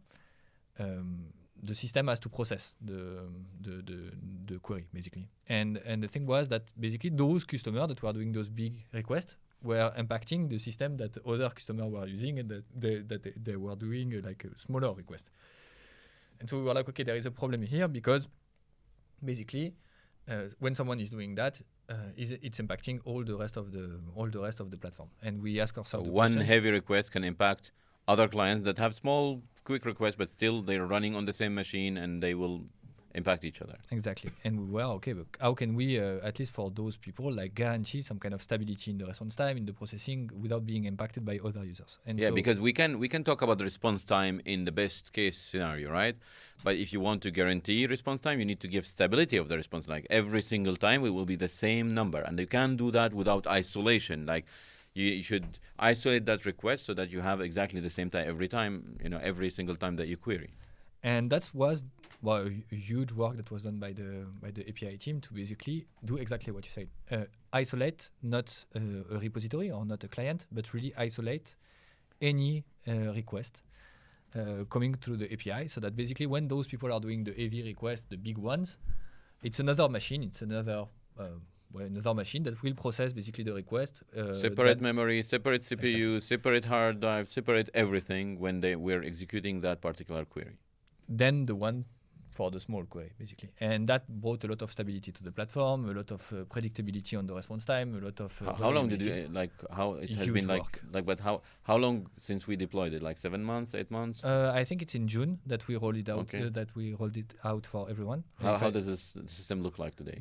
the system has to process the query, basically. And the thing was that basically those customers that were doing those big requests were impacting the system that other customers were using, and that they were doing a smaller request. And so we were like, okay, there is a problem here, because basically when someone is doing that, it's impacting all the rest of the platform. And we ask ourselves, one heavy request can impact other clients that have small quick requests, but still they're running on the same machine, and they will impact each other. Exactly. And we were okay, but how can we at least for those people guarantee some kind of stability in the response time, in the processing, without being impacted by other users? And because we can talk about the response time in the best case scenario, right? But if you want to guarantee response time, you need to give stability of the response. Like every single time it will be the same number, and you can't do that without isolation. Like you should isolate that request so that you have exactly the same time every time, every single time that you query. And that was a huge work that was done by the API team to basically do exactly what you said. Isolate not a repository or not a client, but really isolate any request coming through the API, so that basically when those people are doing the heavy requests, the big ones, it's another machine, it's another machine that will process basically the request. Separate memory, separate CPU, separate hard drive, separate everything when we're executing that particular query. Then the one for the small query, basically. And that brought a lot of stability to the platform, a lot of predictability on the response time, a lot of... how long did you, how it has been but how long since we deployed it? 7 months, 8 months? I think it's in June that we rolled it out, for everyone. How does the system look like today?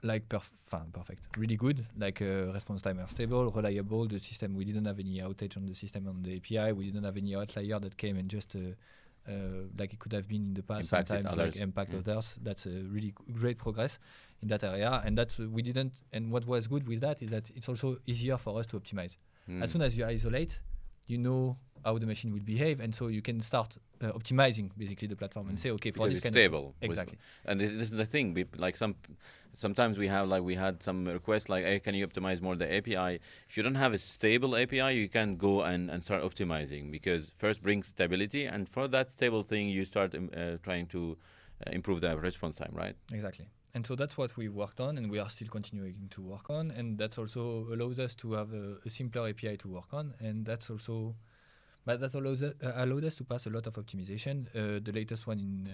Perfect, really good. Response time are stable, reliable. The system, we didn't have any outage on the system on the API. We didn't have any outlier that came and just like it could have been in the past, impact others. That's a really great progress in that area, and that we didn't. And what was good with that is that it's also easier for us to optimize. As soon as you isolate, you know how the machine will behave, and so you can start optimizing basically the platform and say, okay, for this kind stable. Exactly. And this is the thing. Sometimes we had some requests like, hey, can you optimize more the API? If you don't have a stable API, you can't go and start optimizing, because first bring stability, and for that stable thing, you start trying to improve the response time, right? Exactly. And so that's what we worked on, and we are still continuing to work on. And that also allows us to have a simpler API to work on. And that's also, but that allowed us to pass a lot of optimization. The latest one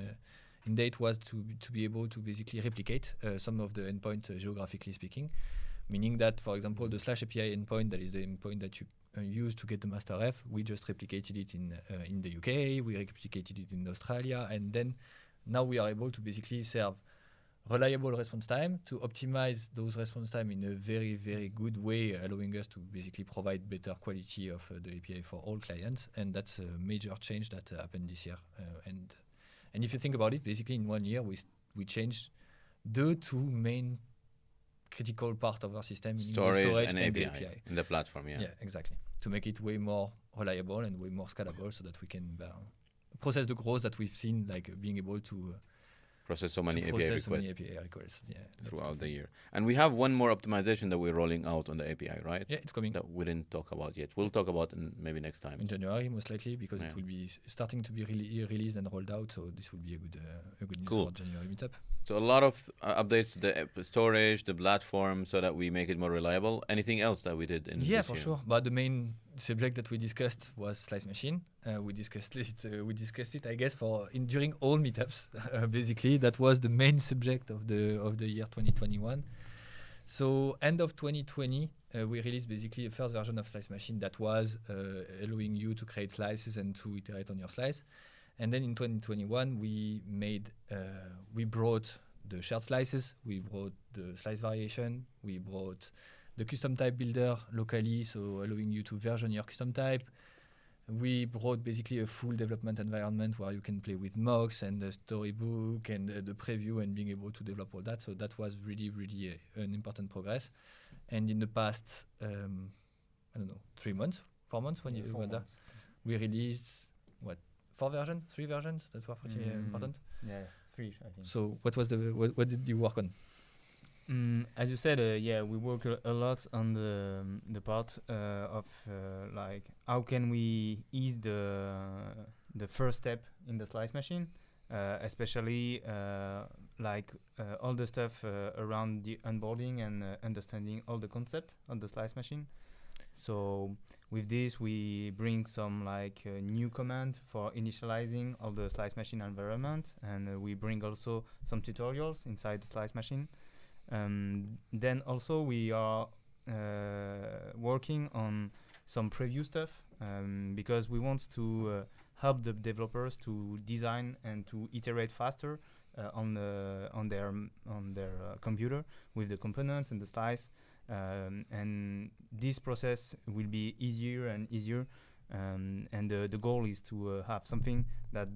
in date was to be able to basically replicate some of the endpoint geographically speaking, meaning that, for example, the /API endpoint, that is the endpoint that you use to get the master ref, we just replicated it in the UK, we replicated it in Australia, and then now we are able to basically serve reliable response time, to optimize those response time in a very, very good way, allowing us to basically provide better quality of the API for all clients. And that's a major change that happened this year. And if you think about it, basically in 1 year, we changed the two main critical part of our system, storage and the API in the platform. Yeah, exactly. To make it way more reliable and way more scalable, so that we can process the growth that we've seen, like being able to process so many API requests yeah, throughout the year. And we have one more optimization that we're rolling out on the API, right? Yeah, it's coming. That we didn't talk about yet. We'll talk about in maybe next time. In January, most likely, because it will be starting to be released and rolled out. So this will be a good news for January meetup. So a lot of updates to the storage, the platform, so that we make it more reliable. Anything else that we did in this year? Sure. But the main subject that we discussed was Slice Machine. We discussed it, I guess, during all meetups. Basically, that was the main subject of the year 2021. So end of 2020, we released basically a first version of Slice Machine that was allowing you to create slices and to iterate on your slice. And then in 2021, we brought the shared slices, we brought the slice variation, we brought the custom type builder locally, so allowing you to version your custom type. We brought basically a full development environment where you can play with mocks and the storybook and the preview and being able to develop all that. So that was really, really an important progress. And in the past, 3 months, 4 months when you were there, we released 3 versions that were pretty important. Yeah, 3, I think. So what what did you work on? As you said, we work a lot on the part of like how can we ease the first step in the slice machine, especially all the stuff around the onboarding and understanding all the concept of the slice machine. So with this, we bring some new command for initializing all the slice machine environment, and we bring also some tutorials inside the slice machine. Then also we are working on some preview stuff because we want to help the developers to design and to iterate faster on their computer with the components and the slice. And this process will be easier and easier, and the goal is to have something that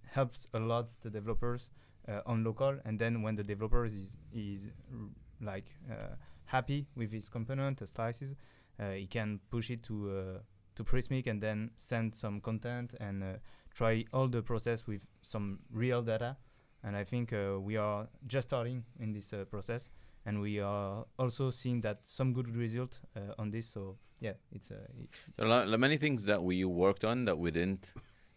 helps a lot the developers on local, and then when the developer is happy with his component, the slices, he can push it to Prismic and then send some content and try all the process with some real data. And I think we are just starting in this process. And we are also seeing that some good result on this. So yeah, it's there are many things that we worked on that we didn't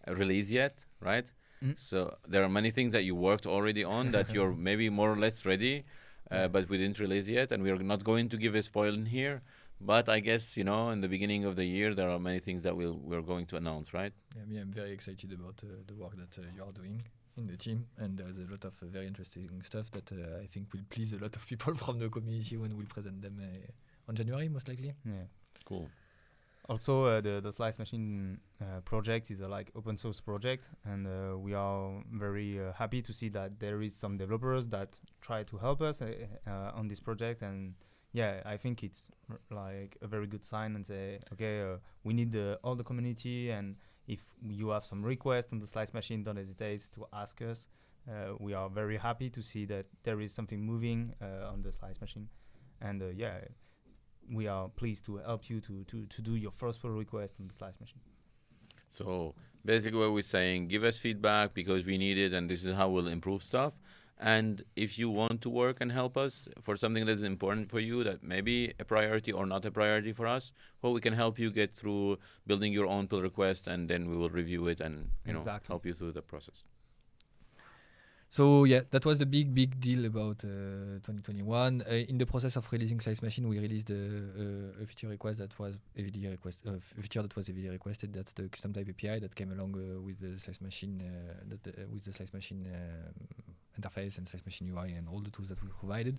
release yet, right? So there are many things that you worked already on that you're maybe more or less ready, but we didn't release yet, and we're not going to give a spoil in here. But I guess in the beginning of the year there are many things that we're going to announce, right? Yeah, I'm very excited about the work that you are doing in the team, and there's a lot of very interesting stuff that I think will please a lot of people from the community when we present them on January, most likely. Yeah, cool. Also, the Slice Machine project is a open source project, and we are very happy to see that there is some developers that try to help us on this project. And yeah, I think it's a very good sign and say, okay, we need all the community, and if you have some requests on the Slice Machine, don't hesitate to ask us. We are very happy to see that there is something moving on the Slice Machine. And we are pleased to help you to do your first pull request on the Slice Machine. So basically what we're saying, give us feedback because we need it, and this is how we'll improve stuff. And if you want to work and help us for something that's important for you, that may be a priority or not a priority for us, well, we can help you get through building your own pull request, and then we will review it and help you through the process. So yeah, that was the big deal about 2021. In the process of releasing Slice Machine, we released a feature request that was heavily requested. That's the custom type API that came along with the Slice Machine, interface and Slice Machine UI and all the tools that we provided.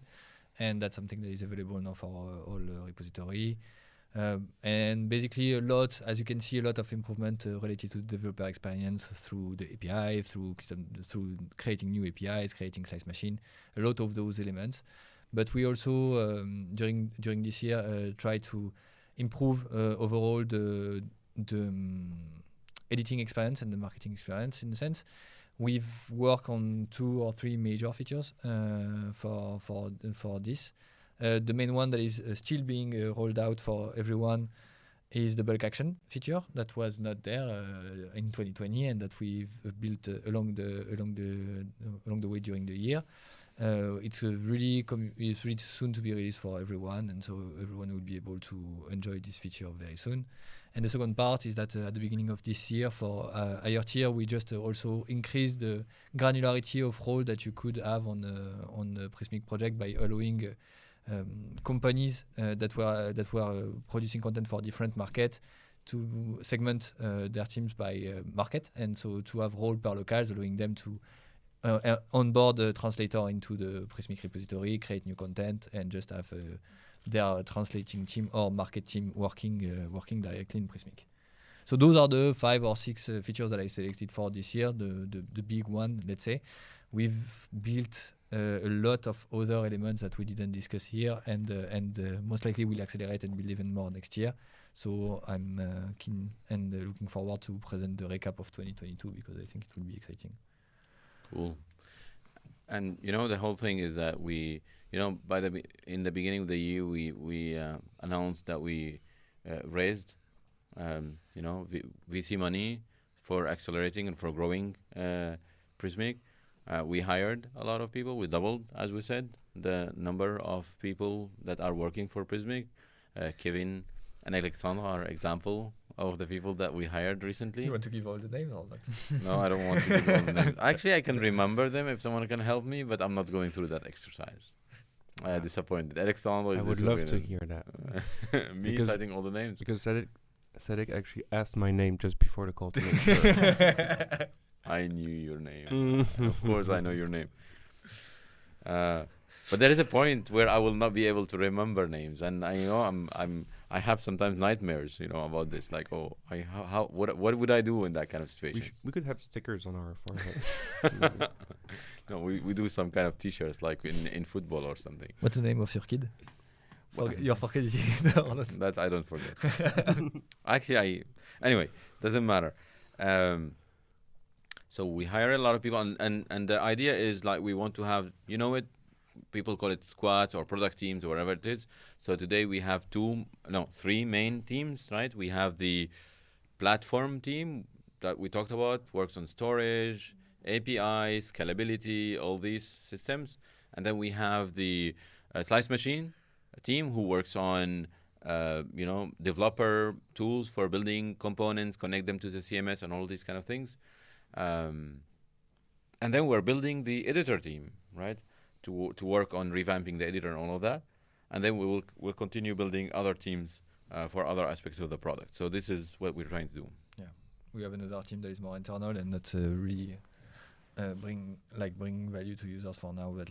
And that's something that is available now for all repository. And basically as you can see, a lot of improvement related to the developer experience through the API, through creating new APIs, creating Slice Machine, a lot of those elements. But we also, during this year, try to improve overall the editing experience and the marketing experience in a sense. We've worked on 2 or 3 major features for this. The main one that is still being rolled out for everyone is the bulk action feature that was not there in 2020 and that we've built along the way during the year. It's really soon to be released for everyone, and so everyone will be able to enjoy this feature very soon. And the second part is that at the beginning of this year, for higher tier, we just also increased the granularity of role that you could have on the Prismic project by allowing companies that were producing content for different markets to segment their teams by market, and so to have role per locales, allowing them to onboard a translator into the Prismic repository, create new content, and just have their translating team or market team working directly in Prismic. So those are the 5 or 6 features that I selected for this year, the big one, let's say. We've built a lot of other elements that we didn't discuss here, and most likely we'll accelerate and build even more next year. So I'm keen and looking forward to present the recap of 2022 because I think it will be exciting. Cool. And the whole thing is that we, in the beginning of the year, we announced that we raised, VC money for accelerating and for growing Prismic. We hired a lot of people. We doubled, as we said, the number of people that are working for Prismic. Kevin and Alexandre are example of the people that we hired recently. You want to give all the names or not? No, I don't want to give all the names. Actually, I can remember them if someone can help me, but I'm not going through that exercise. Disappointed. Alexandre, I would love to hear that. Me because citing all the names. Because Cedric actually asked my name just before the call to make sure. I knew your name. Of course, I know your name. But there is a point where I will not be able to remember names, and I have sometimes nightmares, about this. Like, what would I do in that kind of situation? We could have stickers on our forehead. No, we do some kind of T-shirts, like in football or something. What's the name of your kid? Your kid. That I don't forget. Actually, anyway, doesn't matter. So we hire a lot of people, and the idea is like we want to have, people call it squads or product teams or whatever it is. So today we have 3 main teams, right? We have the platform team that we talked about, works on storage, API, scalability, all these systems. And then we have the Slice Machine team who works on, developer tools for building components, connect them to the CMS and all these kind of things. And then we're building the editor team, right? To work on revamping the editor and all of that. And then we'll continue building other teams for other aspects of the product. So this is what we're trying to do. Yeah, we have another team that is more internal and that's really bring value to users for now, but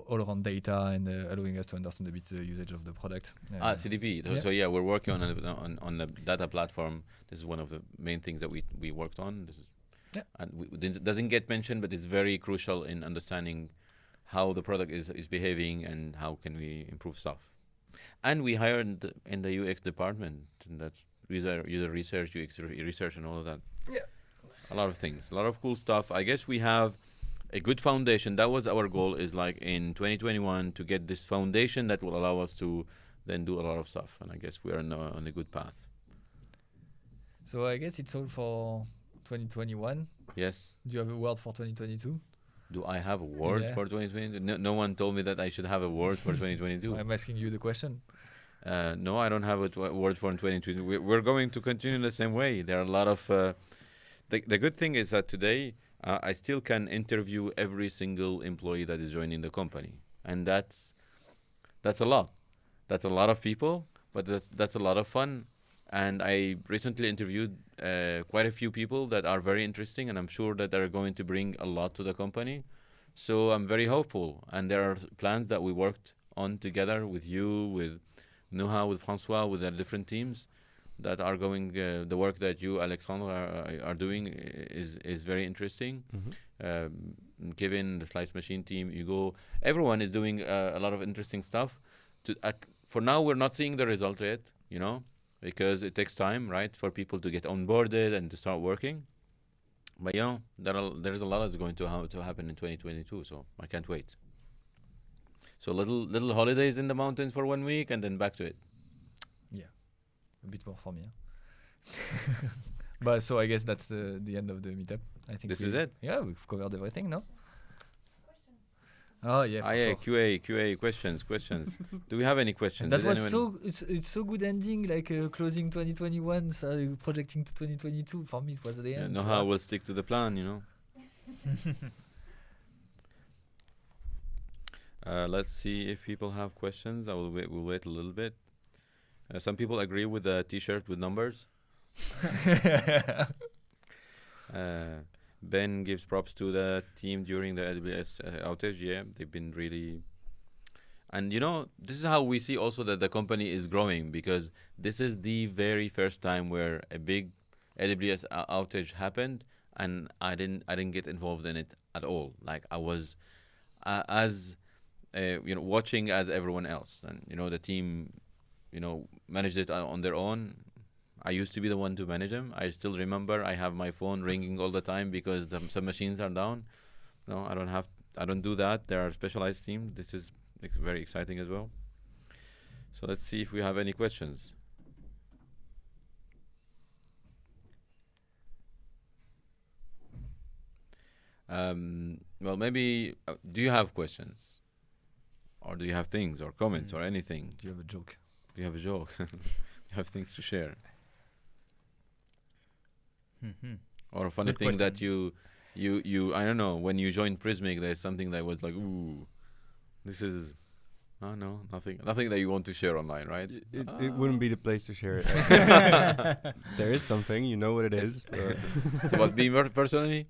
all around data and allowing us to understand a bit the usage of the product. CDP. Yeah. So yeah, we're working on the data platform. This is one of the main things that we worked on. And it doesn't get mentioned, but it's very crucial in understanding how the product is behaving and how can we improve stuff. And we hired in the UX department, and that's user research, UX research, and all of that. Yeah. A lot of things, a lot of cool stuff. I guess we have a good foundation. That was our goal, is like in 2021 to get this foundation that will allow us to then do a lot of stuff. And I guess we are on a good path. So I guess it's all for 2021. Yes. Do you have a word for 2022? Do I have a word for 2022? No one told me that I should have a word for 2022. I'm asking you the question. No, I don't have a word for 2022. We're going to continue the same way. There are a lot of... the good thing is that today, I still can interview every single employee that is joining the company, and that's a lot. That's a lot of people, but that's a lot of fun. And I recently interviewed quite a few people that are very interesting, and I'm sure that they're going to bring a lot to the company. So I'm very hopeful, and there are plans that we worked on together with you, with Nuha, with Francois, with the different teams that are going. The work that you, Alexandre, are doing is very interesting. Kevin, the Slice Machine team, Hugo, everyone is doing a lot of interesting stuff. For now, we're not seeing the result yet, because it takes time, right, for people to get onboarded and to start working. But there's a lot that's going to happen in 2022, so I can't wait. So little holidays in the mountains for 1 week, and then back to it. Yeah, a bit more for me. But so I guess that's the end of the meetup. I think this is it. Yeah, we've covered everything, no? Oh yeah. QA questions. Do we have any questions? And that was it's so good ending, like closing 2021, projecting to 2022. For me, it was the end. Noha will stick to the plan, Let's see if people have questions. We'll wait a little bit. Some people agree with the T-shirt with numbers. Ben gives props to the team during the AWS outage. Yeah, they've been really... And, this is how we see also that the company is growing, because this is the very first time where a big AWS outage happened, and I didn't get involved in it at all. Like, I was watching as everyone else. And, the team, managed it on their own. I used to be the one to manage them. I still remember I have my phone ringing all the time because some machines are down. No, I don't do that. There are specialized teams. This is very exciting as well. So let's see if we have any questions. Well, maybe, do you have questions? Or do you have things or comments or anything? Do you have a joke? Do you have a joke? You have things to share? Or a funny Good thing that question. you I don't know, when you joined Prismic, there's something that was like, ooh, this is, no, nothing that you want to share online, right? It wouldn't be the place to share it. There is something, you know what it is. But It's about me personally.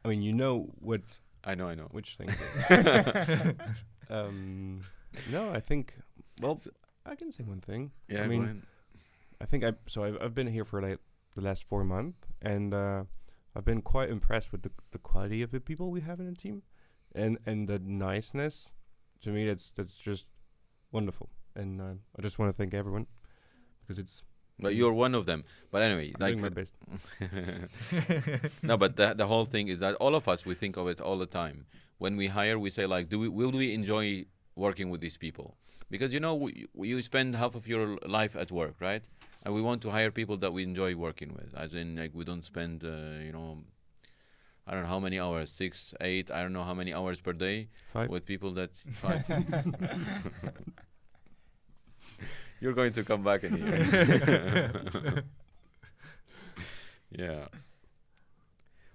I mean, you know what, I know. which thing. No, I think, well, I can say one thing. Yeah, I mean, go ahead. I think I've been here for like the last 4 months, and I've been quite impressed with the quality of the people we have in the team, and the niceness. To me, that's just wonderful, and I just want to thank everyone because it's. But you're one of them. But anyway, I'm doing my best. No, but the whole thing is that all of us, we think of it all the time. When we hire, we say like, will we enjoy working with these people? Because you spend half of your life at work, right? And we want to hire people that we enjoy working with. As in, like, we don't spend, I don't know how many hours, 6, 8, I don't know how many hours per day 5. with people that 5. You're going to come back in here. Yeah.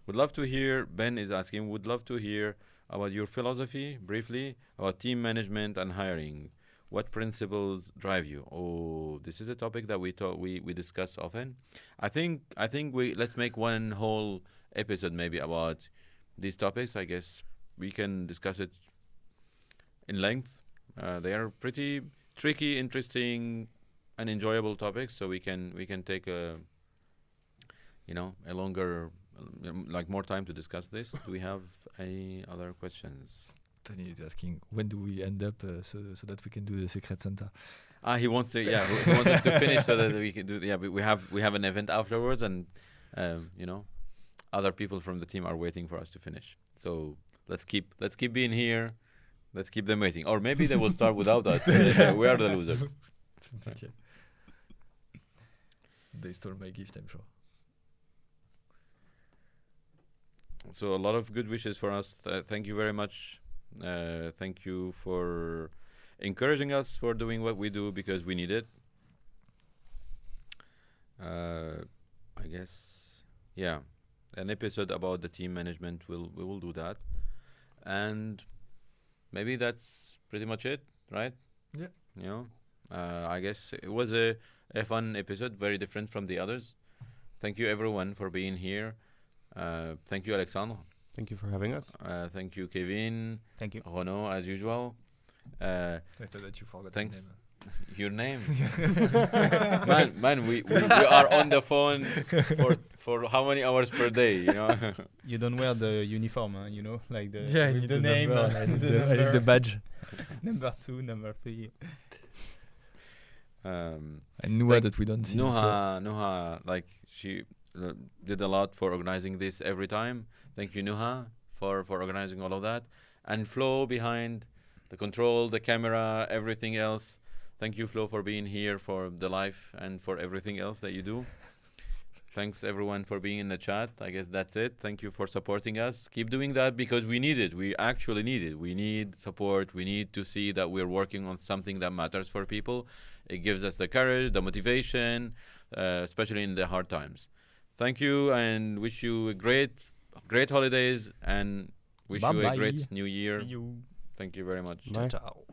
Would love to hear, Ben is asking, would love to hear about your philosophy, briefly, about team management and hiring. What principles drive you? Oh, this is a topic that we discuss often. I think let's make one whole episode maybe about these topics. I guess we can discuss it in length. They are pretty tricky, interesting, and enjoyable topics. So we can take a longer, like more time to discuss this. Do we have any other questions? Tony is asking, when do we end up so that we can do the Secret Santa? He wants to, yeah, he wants us to finish so that we can do, yeah, but we have an event afterwards, and other people from the team are waiting for us to finish. So let's keep being here. Let's keep them waiting. Or maybe they will start without us. We are the losers. Okay. They stole my gift, I'm sure. So a lot of good wishes for us. Thank you very much. Thank you for encouraging us for doing what we do, because we need it. I guess, yeah. an episode about the team management. We will do that, and maybe that's pretty much it, right? Yeah. You know, I guess it was a fun episode, very different from the others. Thank you everyone for being here. Thank you, Alexandre. Thank you for having us. Thank you, Kevin. Thank you. Renaud, as usual. I thought that you forgot Thanks. your name. Your name. man, we are on the phone for how many hours per day, you know? You don't wear the uniform, huh? You know, like the Yeah, I with need the the name. number, I need the number. badge. Number 2, number 3. And Nuha that we don't see. Nuha, like she did a lot for organizing this every time. Thank you, Nuha, for organizing all of that. And Flo behind the control, the camera, everything else. Thank you, Flo, for being here for the live and for everything else that you do. Thanks, everyone, for being in the chat. I guess that's it. Thank you for supporting us. Keep doing that because we need it. We actually need it. We need support. We need to see that we're working on something that matters for people. It gives us the courage, the motivation, especially in the hard times. Thank you and wish you a great holidays and wish you a great new year. See you. Thank you very much. Bye. Ciao.